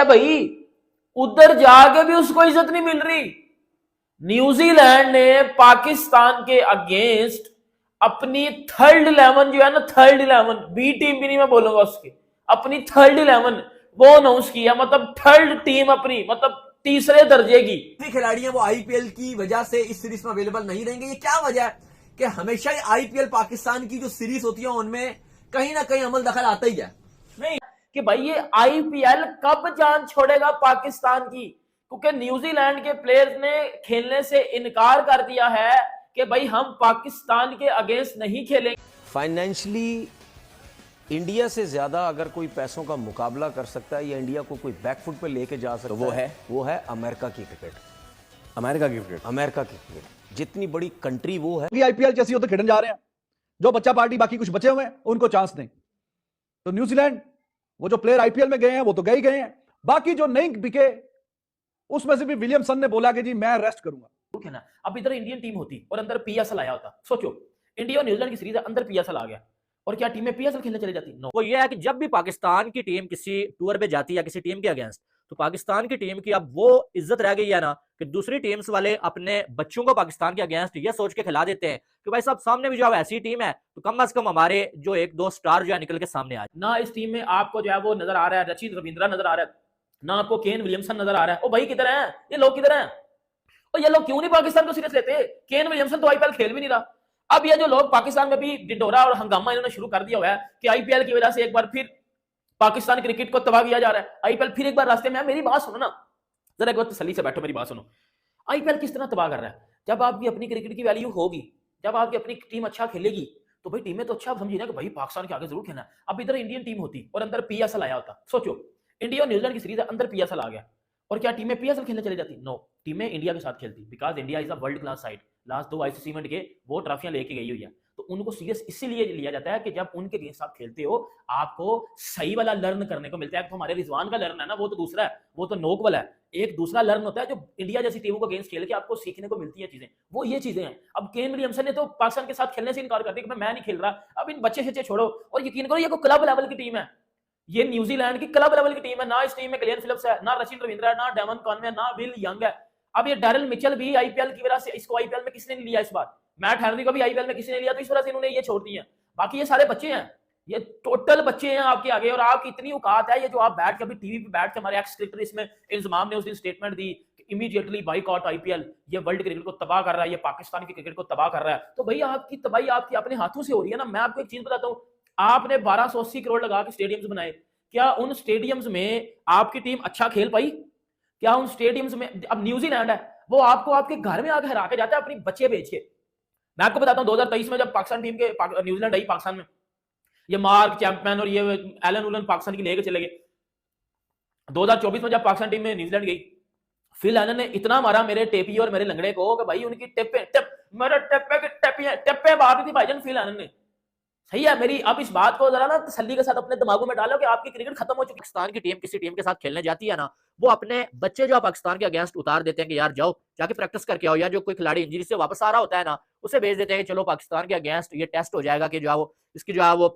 है भाई, उधर जाके भी उसको इज्जत नहीं मिल रही। न्यूजीलैंड ने पाकिस्तान के अगेंस्ट अपनी थर्ड 11 जो है ना, थर्ड 11 बी टीम भी नहीं मैं बोलूंगा उसकी, अपनी थर्ड 11 वो अनाउंस किया, मतलब थर्ड टीम अपनी, मतलब तीसरे दर्जे की। खिलाड़ी हैं वो आईपीएल की वजह से इस सीरीज में अवेलेबल नहीं रहेंगे। ये क्या वजह है कि हमेशा ही आईपीएल पाकिस्तान की जो सीरीज होती है उनमें कहीं ना कहीं अमल दखल आता ही है। नहीं कि भाई ये आईपीएल कब जान छोड़ेगा पाकिस्तान की, क्योंकि न्यूजीलैंड के प्लेयर्स ने खेलने से इनकार कर दिया है कि भाई हम पाकिस्तान के अगेंस्ट नहीं खेलेंगे। फाइनेंशियली इंडिया से ज्यादा अगर कोई पैसों का मुकाबला कर सकता है या इंडिया को कोई बैकफुट पे लेके जा सकता है, वो है अमेरिका की क्रिकेट। अमेरिका की क्रिकेट, अमेरिका की क्रिकेट जितनी बड़ी कंट्री वो है। आईपीएल जैसी हो तो खेलने जा रहे हैं, जो बच्चा पार्टी बाकी कुछ बचे हुए हैं उनको चांस दें। तो न्यूजीलैंड वो जो प्लेयर आईपीएल में गए हैं वो तो गए ही गए हैं, बाकी जो नहीं बिके उसमें से भी विलियमसन ने बोला कि जी मैं रेस्ट करूंगा। ना अब इधर इंडियन टीम होती और अंदर पीएसएल आया होता, सोचो इंडिया और न्यूजीलैंड की सीरीज है, अंदर पीएसएल आ गया, और क्या टीमें पीएसएल खेलने चली जाती? नो। वो ये है कि जब भी पाकिस्तान की टीम किसी टूर पे जाती है या किसी टीम के अगेंस्ट, तो पाकिस्तान की टीम की अब वो इज्जत रह गई है ना कि दूसरी टीम्स वाले अपने बच्चों को पाकिस्तान के अगेंस्ट ये सोच के खिला देते हैं कि भाई साहब सामने भी जो ऐसी टीम है तो कम से कम हमारे जो एक दो स्टार जो है निकल के सामने आ ना। इस टीम में आपको जो है वो नजर आ रहा है रचिन रविंद्रा नजर आ रहा है, ना आपको केन विलियमसन नजर आ रहा है। ओ भाई किधर है ये लोग, किधर है? और ये लोग क्यों नहीं पाकिस्तान को सीरियस लेते? केन विलियमसन तो आईपीएल खेल भी नहीं रहा। अब ये जो लोग पाकिस्तान में भी डिडोरा और हंगामा इन्होंने शुरू कर दिया हुआ है कि आईपीएल की वजह से एक बार फिर पाकिस्तान क्रिकेट को तबाह किया जा रहा है, आईपीएल फिर एक बार रास्ते में है। मेरी बात सुनो ना, जरा एक बार तसल्ली से बैठो, मेरी बात सुनो। आईपीएल किस तरह तबाह कर रहा है? जब आपकी अपनी क्रिकेट की वैल्यू होगी, जब आपकी अपनी टीम अच्छा खेलेगी, तो भाई टीमें तो अच्छा आप समझिए ना कि भाई पाकिस्तान के आगे जरूर खेलना है। अब इधर इंडियन टीम होती और अंदर पीएसएल आया होता, सोचो इंडिया और न्यूजीलैंड की सीरीज है, अंदर पीएसएल आ गया, और क्या टीमें पीएसएल खेलने चली जाती? नो, टीमें इंडिया के साथ खेलती, because India is a world class side. Last 2 ICC event के वो ट्रॉफियां लेके गई हुई है, तो उनको सीरियस इसीलिए लिया जाता है कि जब उनके अगेंस्ट आप खेलते हो आपको सही वाला लर्न करने को मिलता है। तो हमारे रिजवान का लर्न है ना, वो तो दूसरा है, वो तो नोक वाला है। एक दूसरा लर्न होता है जो इंडिया जैसी टीमों को अगेंस्ट खेल के आपको सीखने को मिलती है चीजें, वो ये चीजें हैं। अब केन विलियमसन ने तो पाकिस्तान के साथ खेलने से इनकार कर दिया कि मैं नहीं खेल रहा। अब इन बच्चे शच्चे छोड़ो और यकीन करो ये कोई क्लब लेवल की टीम है, ये न्यूजीलैंड की क्लब लेवल की टीम है। ना इस टीम में ग्लेन फिलिप्स है, ना रचिन रविंद्रा है, ना डेवन कॉनवे, ना विल यंग है। अब ये डैरिल मिचेल भी आईपीएल की वजह से, इसको आईपीएल में किसने नहीं लिया इस बार, मैट हेनरी को भी आईपीएल में किसी ने लिया, तो इस वजह से इन्होंने ये छोड़ दिया। बाकी ये सारे बच्चे हैं, ये टोटल बच्चे हैं आपके आगे, और आपकी इतनी औकात है ये जो आप बैठ के अभी टीवी पे बैठ के, हमारे एक्स क्रिकेटर इसमें इंजमाम ने उस दिन स्टेटमेंट दी कि इमीडिएटली बाइकआउट आईपीएल, ये वर्ल्ड क्रिकेट को तबाह कर रहा है, ये पाकिस्तान की क्रिकेट को तबाह कर रहा है। तो भाई आपकी तबाही आपकी अपने हाथों से हो रही है ना। मैं आपको एक चीज बताता हूँ, आपने 1280 करोड़ लगा के स्टेडियम्स बनाए, क्या उन स्टेडियम्स में आपकी टीम अच्छा खेल पाई? क्या उन स्टेडियम्स में, अब न्यूजीलैंड है वो आपको आपके घर में आकर हरा के जाता है अपनी बच्चे बेच के। मैं आपको बताता हूं 2023 में जब पाकिस्तान टीम के न्यूजीलैंड आई पाकिस्तान में, ये मार्क चैंपियन और ये एलन उलन पाकिस्तान की लेके चले गए। 2024 में जब पाकिस्तान टीम में न्यूजीलैंड गई, फिल एलन ने इतना मारा मेरे टेपी और मेरे लंगड़े को कि भाई उनकी मेरे टेप्पे मार दी थी भाईजान फिल एलन ने। सही है मेरी, अब इस बात को जरा ना तसल्ली के साथ अपने दिमागों में डालो कि आपकी क्रिकेट खत्म हो चुकी है। पाकिस्तान की टीम किसी टीम के साथ खेलने जाती है ना, वो अपने बच्चे जो पाकिस्तान के अगेंस्ट उतार देते हैं कि यार जाओ जाके प्रैक्टिस करके आओ, या जो कोई खिलाड़ी इंजरी से वापस आ रहा होता है ना उसे भेज देते हैं कि चलो पाकिस्तान के अगेंस्ट ये टेस्ट हो जाएगा कि जो है वो इसकी जो है वो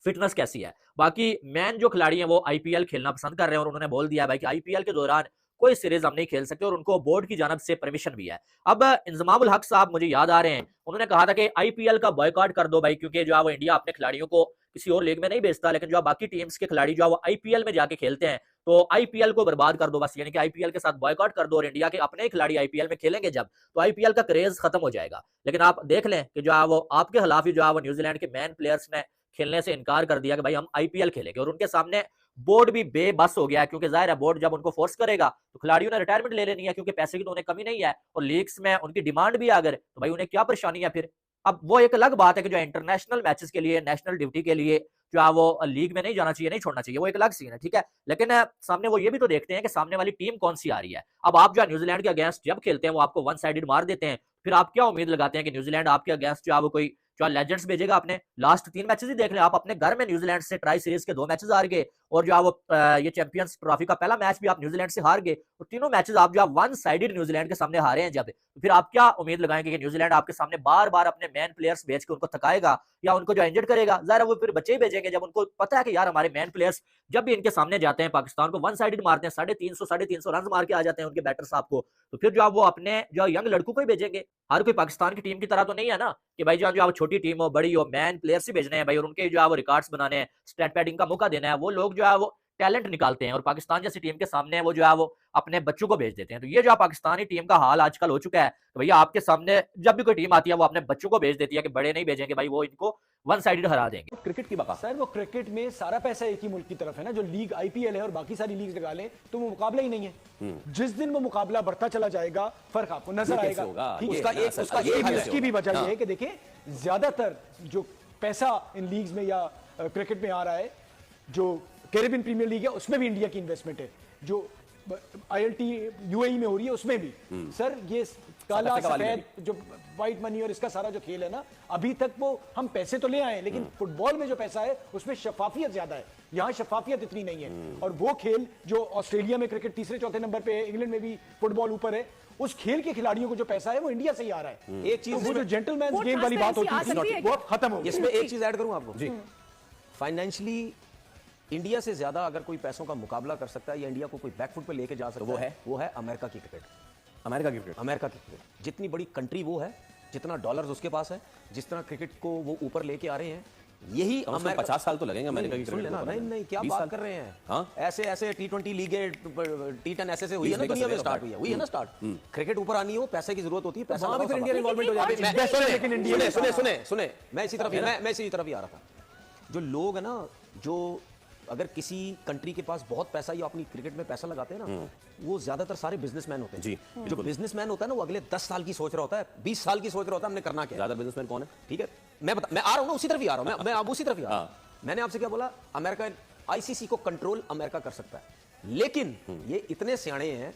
फिटनेस कैसी है। बाकी मैन जो खिलाड़ी हैं वो आईपीएल खेलना पसंद कर रहे हैं, और उन्होंने बोल दिया है भाई कि आईपीएल के दौरान कोई सीरीज हम नहीं खेल सकते, और उनको बोर्ड की जानब से परमिशन भी है। अब इंजमामुल हक साहब मुझे याद आ रहे हैं, उन्होंने कहा था कि आईपीएल का बॉयकॉट कर दो भाई, क्योंकि जो है वो इंडिया अपने खिलाड़ियों को किसी और लीग में नहीं भेजता, लेकिन जो बाकी टीम्स के खिलाड़ी जो है वो आईपीएल में जाके खेलते हैं, तो आईपीएल को बर्बाद कर दो बस, यानी कि आईपीएल के साथ बॉयकॉट कर दो, और इंडिया के अपने ही खिलाड़ी आईपीएल में खेलेंगे जब, तो आईपीएल का क्रेज खत्म हो जाएगा। लेकिन आप देख लें कि जो है वो आपके खिलाफ ही जो है वो न्यूजीलैंड के मैन प्लेयर्स ने खेलने से इनकार कर दिया कि भाई हम आईपीएल खेलेंगे, और उनके सामने बोर्ड भी बेबस हो गया है, क्योंकि जाहिर है बोर्ड जब उनको फोर्स करेगा तो खिलाड़ियों ने रिटायरमेंट ले लेनी है, क्योंकि पैसे की तो उन्हें कमी नहीं है, और लीग्स में उनकी डिमांड भी अगर, तो भाई उन्हें क्या परेशानी है फिर। अब वो एक अलग बात है कि जो इंटरनेशनल मैचेस के लिए, नेशनल ड्यूटी के लिए जो है वो लीग में नहीं जाना चाहिए, नहीं छोड़ना चाहिए, वो एक अलग सीन है, ठीक है। लेकिन सामने वो ये भी तो देखते हैं कि सामने वाली टीम कौन सी आ रही है। अब आप जो है न्यूजीलैंड के अगेंस्ट जब खेलते हैं वो आपको वन साइडेड मार देते हैं, फिर आप क्या उम्मीद लगाते हैं कि न्यूजीलैंड आपके अगेंस्ट जो है वो कोई जो लेजेंड्स भेजेगा आपने, लास्ट 3 मैचेस ही देख लें आप, अपने घर में न्यूजीलैंड से ट्राई सीरीज के 2 मैचेस हार गए, और जो है वो ये चैंपियंस ट्रॉफी का पहला मैच भी आप न्यूजीलैंड से हार गए, और तीनों मैचेस आप जो वन साइडेड न्यूजीलैंड के सामने हारे हैं। जब तो फिर आप क्या उम्मीद लगाएंगे कि न्यूजीलैंड आपके सामने बार बार अपने मेन प्लेयर्स भेज के उनको थकाएगा या उनको जो इंजर्ड करेगा? ज़ाहिर है वो फिर बच्चे ही भेजेंगे, जब उनको पता है कि यार हमारे मेन प्लेयर्स जब भी इनके सामने जाते हैं पाकिस्तान को वन साइडेड मारते हैं, 350 रन मार के आ जाते हैं उनके बैटर साहब को, तो फिर जो आप वो अपने जो यंग लड़कों को ही भेजेंगे। हर कोई पाकिस्तान की टीम की तरह तो नहीं है ना कि भाई जो आप छोटी टीम हो, बड़ी हो, मैन प्लेयर्स ही भेजने हैं भाई, और उनके जो है वो रिकॉर्ड्स बनाने हैं, स्टैट पैडिंग का मौका देना है। वो लोग जो है वो टैलेंट निकालते हैं और पाकिस्तान जैसी टीम के सामने वो जो है वो अपने बच्चों को भेज देते हैं। तो ये जो पाकिस्तानी टीम का हाल आजकल हो चुका है, तो भैया आपके सामने जब भी कोई टीम आती है वो अपने बच्चों को भेज देती है कि बड़े नहीं भेजेंगे भाई, वो इनको वन साइडेड हरा देंगे। क्रिकेट की बका सर वो क्रिकेट में सारा पैसा एक ही मुल्क की तरफ है ना, जो लीग आईपीएल है और बाकी सारी लीग लगा लें तो वो मुकाबला ही नहीं है। जिस दिन वो मुकाबला बढ़ता चला जाएगा फर्क आपको नजर कैसे होगा? आएगा। ठीक उसका है, एक- उसका एक हल है। उसकी भी वजह यह है कि देखिए ज्यादातर जो पैसा इन लीग्स में या क्रिकेट में आ रहा है, जो कैरेबियन प्रीमियर लीग है उसमें भी इंडिया की इन्वेस्टमेंट है, जो आईएलटी यूएई में हो रही है उसमें भी। सर ये काला अफ्रीका वाली सफेद जो व्हाइट मनी और इसका सारा जो खेल है ना, अभी तक वो हम पैसे तो ले आए लेकिन फुटबॉल में जो पैसा है उसमें शफाफियत ज्यादा है, यहाँ शफाफियत इतनी नहीं है। और वो खेल जो ऑस्ट्रेलिया में क्रिकेट तीसरे चौथे नंबर पे है, इंग्लैंड में भी फुटबॉल ऊपर है, उस खेल के खिलाड़ियों को जो पैसा है वो इंडिया से ही आ रहा है। एक चीज तो वो जो जेंटलमैन वो गेम वाली बात होती ट्रांसपेरेंसी आ है सकती है वो खत्म हो गई। इसमें एक चीज ऐड करूं आपको जी, फाइनेंशियली इंडिया से ज्यादा अगर कोई पैसों का मुकाबला कर सकता है या इंडिया को कोई बैकफुट पे लेके जा सकता है, वो है अमेरिका की क्रिकेट। अमेरिका की क्रिकेट। अमेरिका की क्रिकेट जितनी बड़ी कंट्री वो है, जितना डॉलर्स उसके पास है, जिस तरह क्रिकेट को वो ऊपर लेके आ रहे हैं, यही कम से कम 50 साल तो लगेंगे अमेरिका की सुन क्रिकेट लेना, को नहीं नहीं क्या 20 बात साल। कर रहे हैं? हाँ? ऐसे ऐसे T20 लीगें, T10 ऐसे हुई है ना, 20 दुनिया में का स्टार्ट हुई है, हुई है ना स्टार्ट। क्रिकेट ऊपर आनी हो, पैसे की जरूरत होती है, पैसा वहां भी लगाओ, फिर इंडियन सब इन्वॉल्वमेंट हो जाती है। मैं- सुने, लेकिन इंडिया में सुने सुने सुने मैं इसी तरफ ही आ रहा था। जो अगर किसी कंट्री के पास बहुत पैसा या अपनी क्रिकेट में पैसा लगाते हैं ना, वो ज्यादातर सारे बिजनेसमैन होते हैं। जी, जो बिजनेसमैन होता है ना, वो अगले 10 साल की सोच रहा होता है, 20 साल की सोच रहा होता है हमने करना क्या है। ज्यादा बिजनेसमैन कौन है? ठीक है, मैं आ रहा हूं ना, उसी तरफ ही आ रहा हूं मैं अब उसी तरफ ही आ रहा हूं। मैंने आपसे क्या बोला? अमेरिका आईसीसी को कंट्रोल अमेरिका कर सकता है, लेकिन ये इतने सियाणे हैं,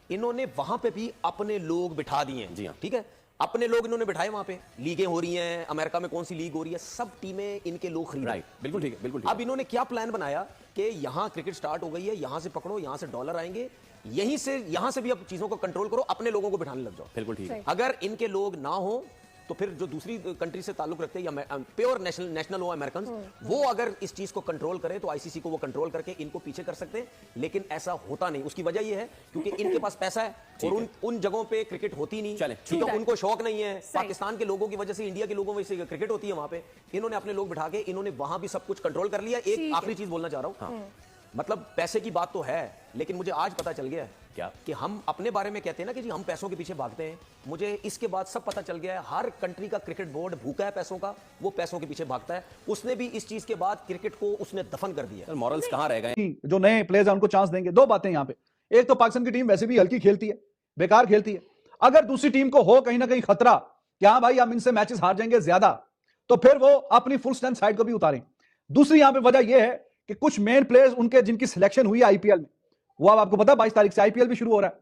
इन्होंने वहां पे भी अपने लोग बिठा दिए हैं। जी हाँ। ठीक है, अपने लोग इन्होंने बिठाए वहां पे। लीगें हो रही हैं अमेरिका में, कौन सी लीग हो रही है, सब टीमें इनके लोग खरीद रहे हैं। राइट, बिल्कुल ठीक है, बिल्कुल ठीक अब इन्होंने क्या प्लान बनाया कि यहां क्रिकेट स्टार्ट हो गई है, यहां से पकड़ो, यहां से डॉलर आएंगे, यहां से भी अब चीजों को कंट्रोल करो, अपने लोगों को बिठाने लग जाओ। बिल्कुल ठीक है। अगर इनके लोग ना हो तो फिर जो दूसरी कंट्री से ताल्लुक रखते हैं या प्योर नेशनल हो अमेरिकन, वो अगर इस चीज को कंट्रोल करे तो आईसीसी को वो कंट्रोल करके इनको पीछे कर सकते हैं, लेकिन ऐसा होता नहीं। उसकी वजह ये है क्योंकि इनके पास पैसा है और उन जगहों पे क्रिकेट होती नहीं, चले, क्योंकि उनको शौक नहीं है। पाकिस्तान के लोगों की वजह से, इंडिया के लोगों की वजह से क्रिकेट होती है वहां पे, इन्होंने अपने लोग बिठा के इन्होंने वहां भी सब कुछ कंट्रोल कर लिया। एक आखिरी चीज बोलना चाह रहा हूं, मतलब पैसे की बात तो है, लेकिन मुझे आज पता चल गया क्या? कि हम अपने बारे में कहते हैं ना कि जी हम पैसों के पीछे भागते हैं, मुझे इसके बाद सब पता चल गया है। हर कंट्री का क्रिकेट बोर्ड भूखा है पैसों का, वो पैसों के पीछे भागता है। उसने भी इस चीज के बाद क्रिकेट को उसने दफन कर दिया। मॉरल्स कहाँ रह गए? कि जो नए प्लेयर्स हैं उनको चांस देंगे। दो बातें यहां पे, एक तो पाकिस्तान की टीम वैसे भी हल्की खेलती है, बेकार खेलती है। अगर दूसरी टीम को हो कहीं ना कहीं खतरा कि हाँ भाई हम इनसे मैचेस हार जाएंगे ज्यादा, तो फिर वो अपनी फुल स्ट्रेंथ साइड को भी उतारें। दूसरी यहां पे वजह यह है कि कुछ मेन प्लेयर्स उनके जिनकी सिलेक्शन हुई है आईपीएल में, वो अब आपको पता है 22 तारीख से आईपीएल भी शुरू हो रहा है,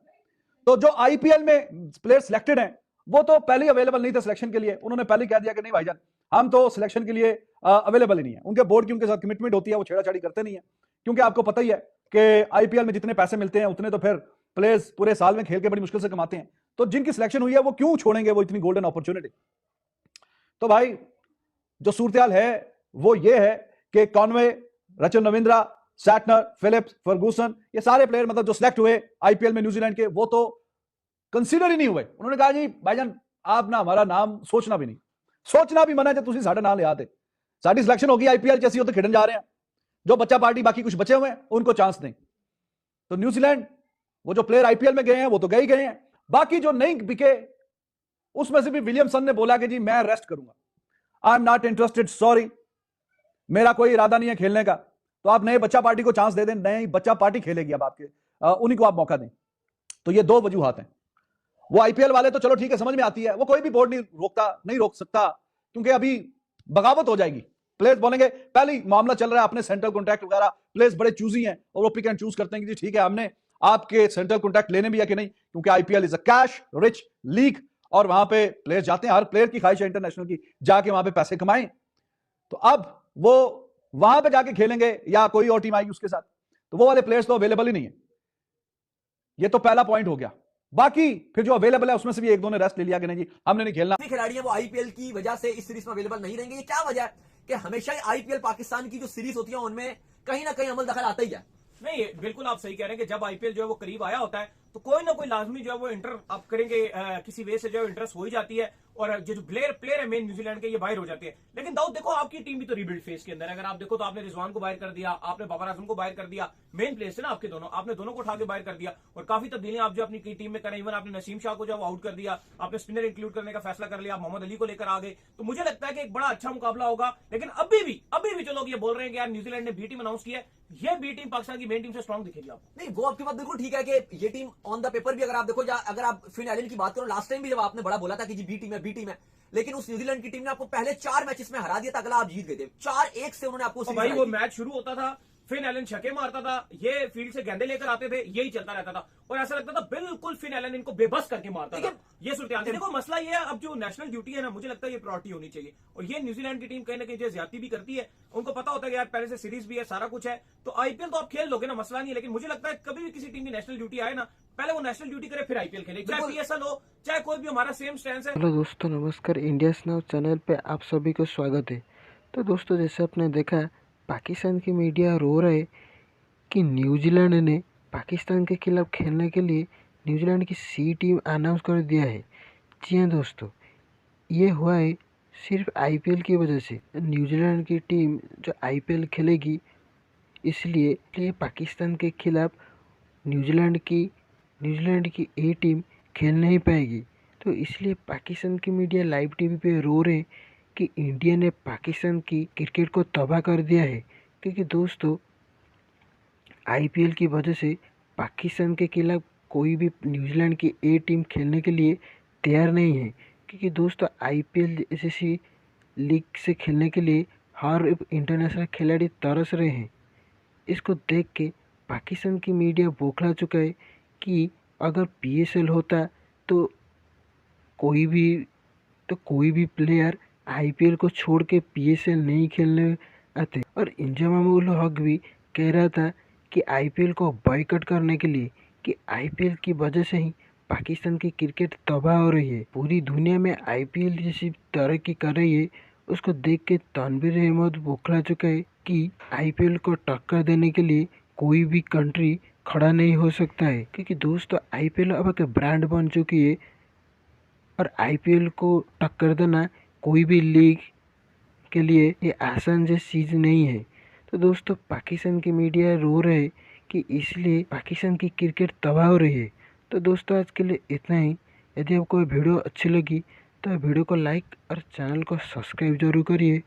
तो जो आईपीएल में प्लेयर सिलेक्टेड हैं वो तो पहले ही अवेलेबल नहीं थे सिलेक्शन के लिए। उन्होंने पहले कह दिया कि नहीं भाईजान हम तो सिलेक्शन के लिए अवेलेबल ही नहीं है। उनके बोर्ड की उनके साथ कमिटमेंट होती है, वो छेड़ाछाड़ी करते नहीं है, क्योंकि आपको पता ही है कि आईपीएल में जितने पैसे मिलते हैं उतने तो फिर प्लेयर्स पूरे साल में खेल के बड़ी मुश्किल से कमाते हैं। तो जिनकी सिलेक्शन हुई है वो क्यों छोड़ेंगे वो इतनी गोल्डन अपॉर्चुनिटी? तो भाई जो सूरत है वो ये है कि कॉनवे, रचल रविंद्रा, सैटनर, फिलिप्स, फर्गूसन, ये सारे प्लेयर मतलब जो सिलेक्ट हुए आईपीएल में न्यूजीलैंड के, वो तो कंसीडर ही नहीं हुए। उन्होंने कहा जी भाईजान आप ना हमारा नाम सोचना भी नहीं, सोचना भी मना, तुसी साडा नाम ले आते, साडी सिलेक्शन होगी आईपीएल जैसी हो तो खेडन जा रहे हैं, जो बच्चा पार्टी बाकी कुछ बचे हुए हैं उनको चांस दें। तो न्यूजीलैंड वो जो प्लेयर आईपीएल में गए हैं वो तो गए ही गए हैं, बाकी जो नहीं बिके उसमें से भी विलियमसन ने बोला कि जी मैं रेस्ट करूंगा, I am not interested, sorry, मेरा कोई इरादा नहीं है खेलने का। तो आप नए बच्चा पार्टी को चांस दे दें, नई बच्चा पार्टी खेलेगी, अब आपके उन्हीं को आप मौका दें। तो ये दो वजूहात हैं। वो आईपीएल वाले तो चलो ठीक है, समझ में आती है, वो कोई भी बोर्ड नहीं रोक सकता, क्योंकि अभी बगावत हो जाएगी। प्लेयर्स बोलेंगे, पहले ही मामला चल रहा है अपने सेंट्रल कॉन्ट्रैक्ट वगैरह, प्लेयर्स बड़े चूजी हैं और वो पिक एंड चूज करते हैं कि जी ठीक है हमने आपके सेंट्रल कॉन्ट्रैक्ट लेने भी है कि नहीं, क्योंकि IPL is a cash rich league और वहां पे प्लेयर जाते हैं, हर प्लेयर की ख्वाहिश है इंटरनेशनल की जाके वहां पे पैसे कमाएं। तो अब वो वहां पे जाके खेलेंगे या कोई और टीम आएगी उसके साथ, तो वो वाले प्लेयर्स तो अवेलेबल ही नहीं है। ये तो पहला पॉइंट हो गया। बाकी फिर जो अवेलेबल है उसमें से भी एक दो ने रेस्ट ले लिया कि नहीं जी हमने नहीं खेलना। खिलाड़ी हैं वो आईपीएल की वजह से इस सीरीज में अवेलेबल नहीं रहेंगे। ये क्या वजह है कि हमेशा ही आईपीएल पाकिस्तान की जो सीरीज होती है उनमें कहीं ना कहीं अमल दखल आता ही है? नहीं, बिल्कुल आप सही कह रहे हैं कि जब आईपीएल जो है वो करीब आया होता है तो कोई ना कोई लाजमी जो है वो इंटर आप करेंगे, किसी वे से जो है इंटरेस्ट हो ही जाती है और जो प्लेयर है मेन न्यूजीलैंड के ये बाहर हो जाते हैं। लेकिन दाऊद देखो आपकी टीम भी तो रीबिल्ड फेज के अंदर है। अगर आप देखो तो आपने रिजवान को बाहर कर दिया, आपने बाबर आजम को बाहर कर दिया, मेन प्लेयर्स है ना आपके दोनों, आपने दोनों को उठा के बाहर कर दिया और काफी तब्दीलियां आप जो अपनी टीम में करें। इवन आपने नसीम शाह को जो आउट कर दिया, आपने स्पिनर इंक्लूड करने का फैसला कर लिया, मोहम्मद अली को लेकर आ गए। तो मुझे लगता है कि एक बड़ा अच्छा मुकाबला होगा। लेकिन अभी भी जो लोग ये बोल रहे हैं कि यार न्यूजीलैंड ने बी टीम अनाउंस किया है, ये बी टीम पाकिस्तान की मेन टीम से स्ट्रांग दिखेगी आपको। नहीं, वो आपकी बात बिल्कुल ठीक है कि ये टीम ऑन द पेपर भी अगर आप देखो, अगर आप फिन एलन की बात करो, लास्ट टाइम भी जब आपने बड़ा बोला था कि जी बी टीम है, लेकिन उस न्यूजीलैंड की टीम ने आपको पहले 4 मैचेस में हरा दिया था, अगला आप जीत गए थे 4-1 से उन्होंने आपको। भाई वो मैच शुरू होता था, फिन एलन छक्के मारता था, ये फील्ड से गेंदे लेकर आते थे, यही चलता रहता था और ऐसा लगता था बिल्कुल फिन एलन इनको बेबस करके मारता था। ये सूरत देखो मसला ये है, अब जो नेशनल ड्यूटी है ना, मुझे लगता है ये प्रायोरिटी होनी चाहिए और ये न्यूजीलैंड की टीम कहीं ना कहीं जो ज्यादती भी करती है। उनको पता होता है कि यार पहले से सीरीज भी है, सारा कुछ है, तो आईपीएल तो आप खेल लोगे ना, मसला नहीं है। लेकिन मुझे लगता है कभी भी किसी टीम की नेशनल ड्यूटी आए ना, पहले वो नेशनल ड्यूटी करे फिर आईपीएल खेले, चाहे पीएसएल हो चाहे कोई भी हमारा सेम स्टैंड है। हेलो दोस्तों, नमस्कार। इंडिया नाउ चैनल पे आप सभी को स्वागत है। तो दोस्तों, जैसे आपने देखा पाकिस्तान की मीडिया रो रहे कि न्यूजीलैंड ने पाकिस्तान के खिलाफ खेलने के लिए न्यूजीलैंड की सी टीम अनाउंस कर दिया है। जी हाँ दोस्तों, ये हुआ है सिर्फ आईपीएल की वजह से। न्यूजीलैंड की टीम जो आईपीएल खेलेगी, इसलिए पाकिस्तान के खिलाफ न्यूजीलैंड की ए टीम खेल नहीं पाएगी। तो इसलिए पाकिस्तान की मीडिया लाइव टीवी पे रो रहे कि इंडिया ने पाकिस्तान की क्रिकेट को तबाह कर दिया है। क्योंकि दोस्तों, आईपीएल की वजह से पाकिस्तान के खिलाफ कोई भी न्यूजीलैंड की ए टीम खेलने के लिए तैयार नहीं है। क्योंकि दोस्तों, आईपीएल जैसी लीग से खेलने के लिए हर इंटरनेशनल खिलाड़ी तरस रहे हैं। इसको देख के पाकिस्तान की मीडिया बौखला चुका है कि अगर पीएसएल होता तो कोई भी प्लेयर आईपीएल को छोड़ के पीएसएल नहीं खेलने आते। और इंजमाम उल हक भी कह रहा था कि आईपीएल को बॉयकॉट करने के लिए, कि आईपीएल की वजह से ही पाकिस्तान की क्रिकेट तबाह हो रही है। पूरी दुनिया में आईपीएल जैसी तरक्की कर रही है, उसको देख के तनवीर अहमद बौखला चुका है कि आईपीएल को टक्कर देने के लिए कोई भी कंट्री खड़ा नहीं हो सकता है। क्योंकि दोस्तों, आईपीएल अब एक ब्रांड बन चुकी है और आईपीएल को टक्कर देना कोई भी लीग के लिए ये आसान जैसी चीज़ नहीं है। तो दोस्तों, पाकिस्तान की मीडिया रो रहे कि इसलिए पाकिस्तान की क्रिकेट तबाह हो रही है। तो दोस्तों, आज के लिए इतना ही। यदि आपको वीडियो अच्छी लगी तो वीडियो को लाइक और चैनल को सब्सक्राइब जरूर करिए।